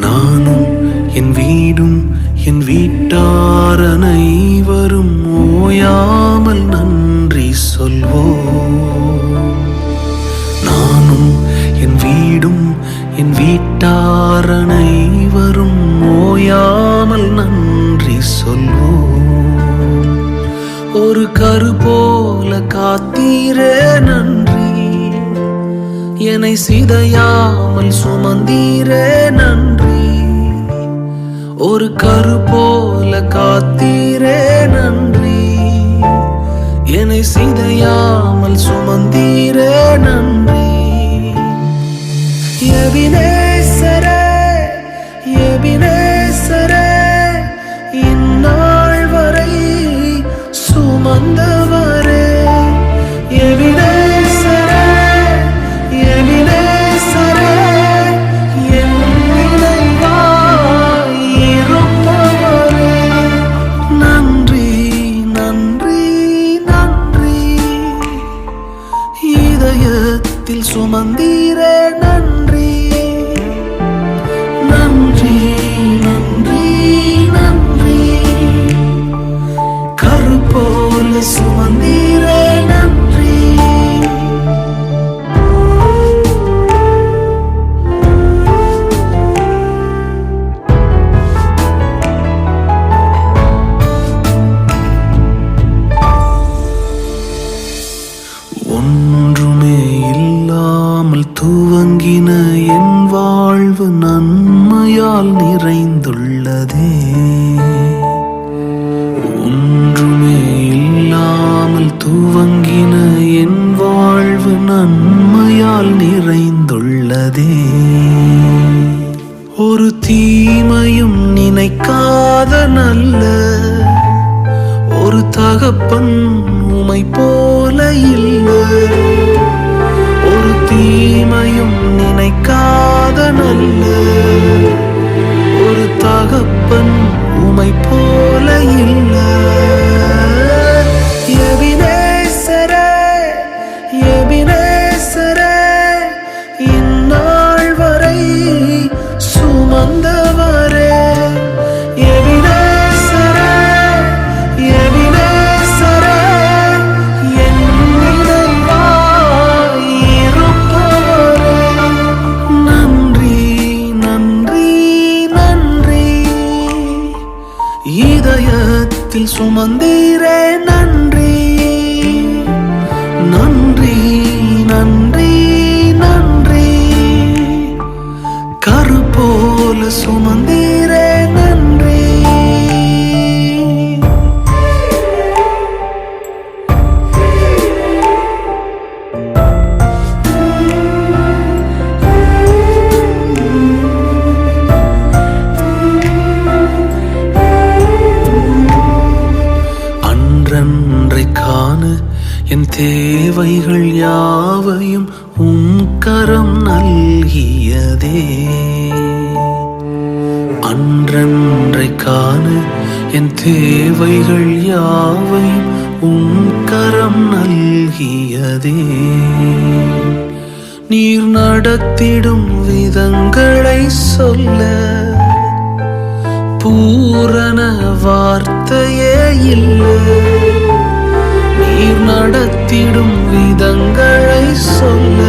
நானும் என் வீடும் என் வீட்டார் அனைவரும் ஓயாமல் நன்றி சொல்வோம். நானும் என் வீடும் என் வீட்டார் அனைவரும் ஓயாமல் நன்றி சொல்வோம். ஒரு கரு போல காத்தீரே நன்றி, என்னை சிதையாமல் சுமந்தீரே நன்றி. ஒரு கரு போல காத்தீரே நன்றி, என்னை சிதையாமல் சுமந்தீரே நன்றி. எபினேசரே எபினேசரே, இந்நாள் வரை சுமந்தவரே. எபினேசரே எபினேசரே, என் நினைவாய் இருப்பவரே. நன்றி நன்றி நன்றி, இதயத்தில் சுமந்தீரே நன்றி. நன்றி நன்றி நன்றி, கரு போல சுமந்தீரே நன்றி. ஒன்றுமே இல்லாமல் துவங்கின என் வாழ்வு நன்மையால் நிறைந்துள்ளதே. ஒன்றுமே இல்லாமல் துவங்கின என் வாழ்வு நன்மையால் நிறைந்துள்ளதே. ஒரு தீமையும் நினைக்காத நல்ல ஒரு தகப்பன் உமை போல இல்லை. ஒரு தீமையும் நினைக்காத நல்ல ஒரு தகப்பன் உமை போல இல்லை. எபினேசரே எபினேசரே, இந்நாள் வரை சுமந்தவரே. எபினேசரே எபினேசரே, என் நினைவாய் இருப்பவரே. நன்றி நன்றி நன்றி, இதயத்தில் சுமந்தீரே நன்றி. நன்றி நன்றி நன்றி, கரு போல சுமந்தீரே நன்றி. அன்றன்றை காண என் தேவைகள் யாவையும் உம் கரம் நல்கியதே. அன்றன்றை காண என் தேவைகள் யாவையும் உம் கரம் நல்கியதே. நீர் நடத்திடும் விதங்களை சொல்ல பூரண வார்த்தையே இல்லை. நீர் நடத்திடும் விதங்களை சொல்ல